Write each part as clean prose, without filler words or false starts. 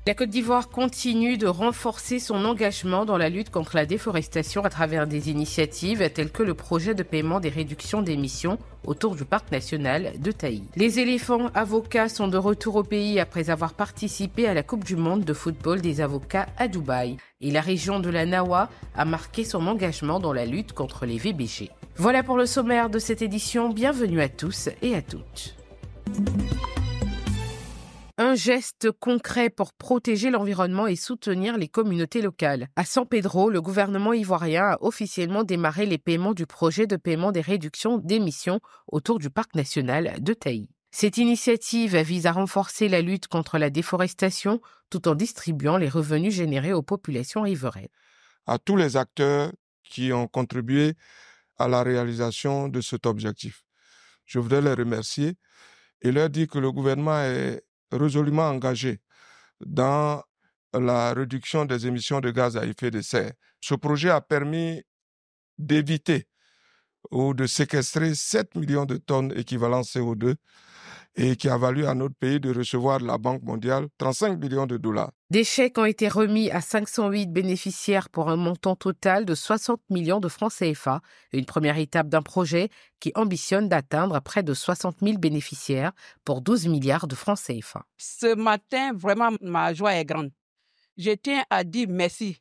La Côte d'Ivoire continue de renforcer son engagement dans la lutte contre la déforestation à travers des initiatives telles que le projet de paiement des réductions d'émissions autour du parc national de Taï. Les éléphants avocats sont de retour au pays après avoir participé à la Coupe du monde de football des avocats à Dubaï. Et la région de la Nawa a marqué son engagement dans la lutte contre les VBG. Voilà pour le sommaire de cette édition. Bienvenue à tous et à toutes. Un geste concret pour protéger l'environnement et soutenir les communautés locales. À San Pedro, le gouvernement ivoirien a officiellement démarré les paiements du projet de paiement des réductions d'émissions autour du parc national de Taï. Cette initiative vise à renforcer la lutte contre la déforestation tout en distribuant les revenus générés aux populations riveraines. À tous les acteurs qui ont contribué à la réalisation de cet objectif, je voudrais les remercier et leur dire que le gouvernement est résolument engagé dans la réduction des émissions de gaz à effet de serre. Ce projet a permis d'éviter ou de séquestrer 7 millions de tonnes équivalent CO2 et qui a valu à notre pays de recevoir de la Banque mondiale 35 millions de dollars. Des chèques ont été remis à 508 bénéficiaires pour un montant total de 60 millions de francs CFA, une première étape d'un projet qui ambitionne d'atteindre près de 60 000 bénéficiaires pour 12 milliards de francs CFA. Ce matin, vraiment, ma joie est grande. Je tiens à dire merci,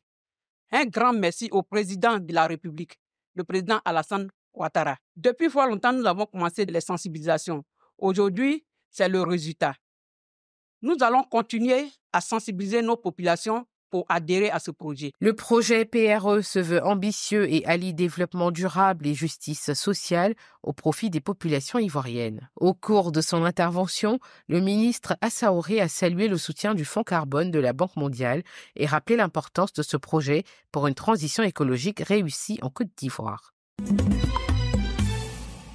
un grand merci au président de la République, le président Alassane Ouattara. Depuis fort longtemps, nous avons commencé les sensibilisations. Aujourd'hui, c'est le résultat. Nous allons continuer à sensibiliser nos populations pour adhérer à ce projet. Le projet PRE se veut ambitieux et allie développement durable et justice sociale au profit des populations ivoiriennes. Au cours de son intervention, le ministre Assaoré a salué le soutien du Fonds carbone de la Banque mondiale et rappelé l'importance de ce projet pour une transition écologique réussie en Côte d'Ivoire.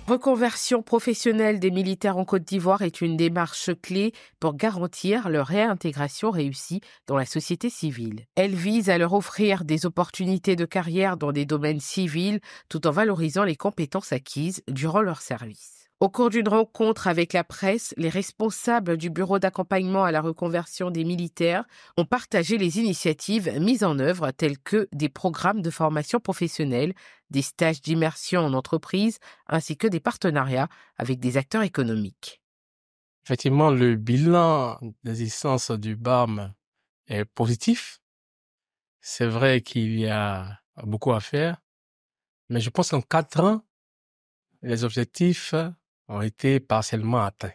Reconversion professionnelle des militaires en Côte d'Ivoire est une démarche clé pour garantir leur réintégration réussie dans la société civile. Elle vise à leur offrir des opportunités de carrière dans des domaines civils tout en valorisant les compétences acquises durant leur service. Au cours d'une rencontre avec la presse, les responsables du bureau d'accompagnement à la reconversion des militaires ont partagé les initiatives mises en œuvre telles que des programmes de formation professionnelle, des stages d'immersion en entreprise, ainsi que des partenariats avec des acteurs économiques. Effectivement, le bilan d'existence du BAM est positif. C'est vrai qu'il y a beaucoup à faire, mais je pense qu'en 4 ans, les objectifs ont été partiellement atteints.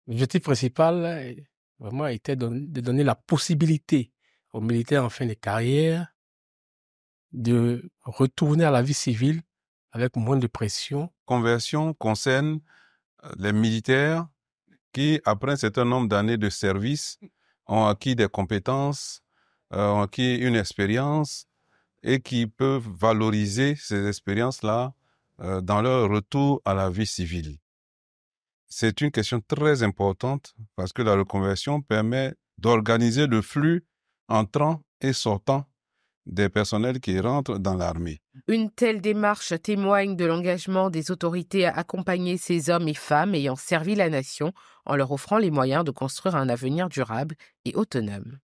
L'objectif principal, vraiment, était de donner la possibilité aux militaires en fin de carrière de retourner à la vie civile avec moins de pression. Conversion concerne les militaires qui, après un certain nombre d'années de service, ont acquis des compétences, ont acquis une expérience et qui peuvent valoriser ces expériences-là dans leur retour à la vie civile. C'est une question très importante parce que la reconversion permet d'organiser le flux entrant et sortant des personnels qui rentrent dans l'armée. Une telle démarche témoigne de l'engagement des autorités à accompagner ces hommes et femmes ayant servi la nation en leur offrant les moyens de construire un avenir durable et autonome.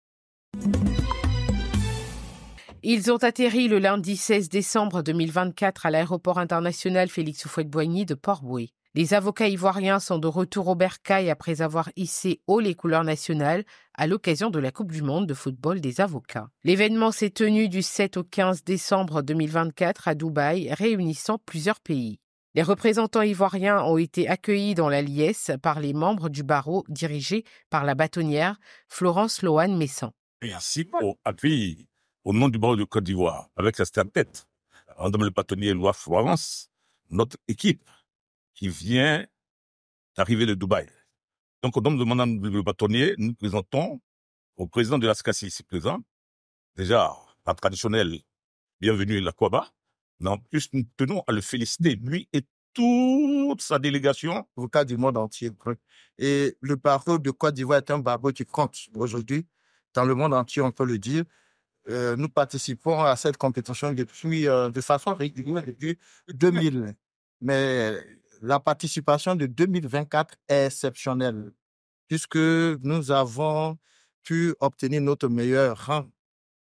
Ils ont atterri le lundi 16 décembre 2024 à l'aéroport international Félix Houphouët-Boigny de Port-Bouët. Les avocats ivoiriens sont de retour au bercail après avoir hissé haut les couleurs nationales à l'occasion de la Coupe du monde de football des avocats. L'événement s'est tenu du 7 au 15 décembre 2024 à Dubaï, réunissant plusieurs pays. Les représentants ivoiriens ont été accueillis dans la liesse par les membres du barreau dirigé par la bâtonnière Florence Loane Messan. Merci pour appui au nom du barreau de Côte d'Ivoire, avec sa tête, Madame le bâtonnier Loi Florence, notre équipe qui vient d'arriver de Dubaï. Donc, au nom de Madame le bâtonnier, nous présentons au président de la SCACI ici présent, déjà la traditionnelle bienvenue la Kwaba, mais en plus, nous tenons à le féliciter, lui et toute sa délégation. Avocats du monde entier. Et le barreau de Côte d'Ivoire est un barreau qui compte aujourd'hui dans le monde entier, on peut le dire. Nous participons à cette compétition depuis, de façon régulière depuis 2000. Mais la participation de 2024 est exceptionnelle puisque nous avons pu obtenir notre meilleur rang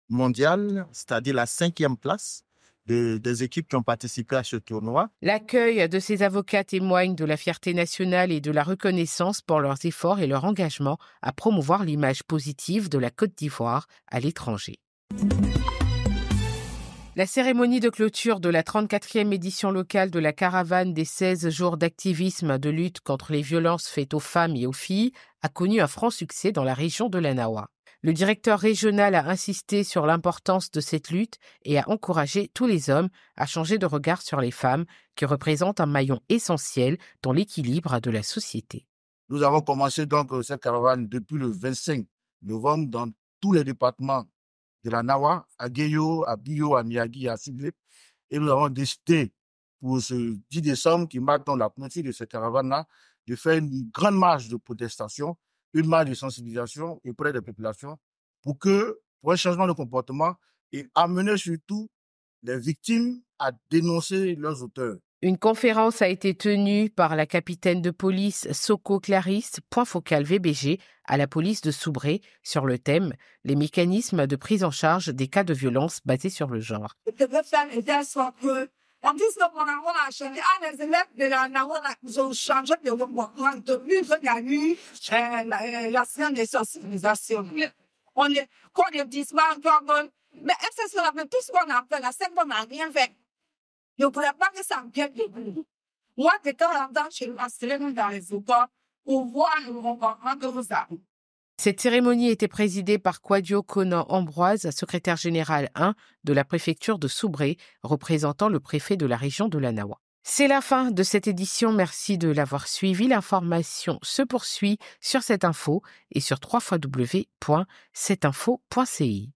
mondial, c'est-à-dire la 5e place des équipes qui ont participé à ce tournoi. L'accueil de ces avocats témoigne de la fierté nationale et de la reconnaissance pour leurs efforts et leur engagement à promouvoir l'image positive de la Côte d'Ivoire à l'étranger. La cérémonie de clôture de la 34e édition locale de la caravane des 16 jours d'activisme de lutte contre les violences faites aux femmes et aux filles a connu un franc succès dans la région de l'Anawa. Le directeur régional a insisté sur l'importance de cette lutte et a encouragé tous les hommes à changer de regard sur les femmes qui représentent un maillon essentiel dans l'équilibre de la société. Nous avons commencé donc cette caravane depuis le 25 novembre dans tous les départements de la Nawa, à Guéyo, à Biyo, à Miyagi, à Siglip. Et nous avons décidé pour ce 10 décembre qui marque donc la clôture de cette caravane-là de faire une grande marche de protestation, une marche de sensibilisation auprès des populations pour un changement de comportement et amener surtout les victimes à dénoncer leurs auteurs. Une conférence a été tenue par la capitaine de police Soko Clarisse, point focal VBG, à la police de Soubré sur le thème « Les mécanismes de prise en charge des cas de violence basés sur le genre ». On dit que on a changé. Les élèves de la Nawa, ils ont changé de comportement depuis qu'il y a eu la séance de sensibilisation. On est, quand ils disent, mais est-ce que ça fait tout ce qu'on a fait, la scène qu'on n'a rien fait? Je ne voulais pas que ça me vienne de vous. Moi, de temps en temps, je suis dans les écoles pour voir le comportement que vous avez. Cette cérémonie était présidée par Kwadio Konan Ambroise, secrétaire général 1 de la préfecture de Soubré, représentant le préfet de la région de l'Anawa. C'est la fin de cette édition. Merci de l'avoir suivi. L'information se poursuit sur cette info et sur www.cetinfo.ci.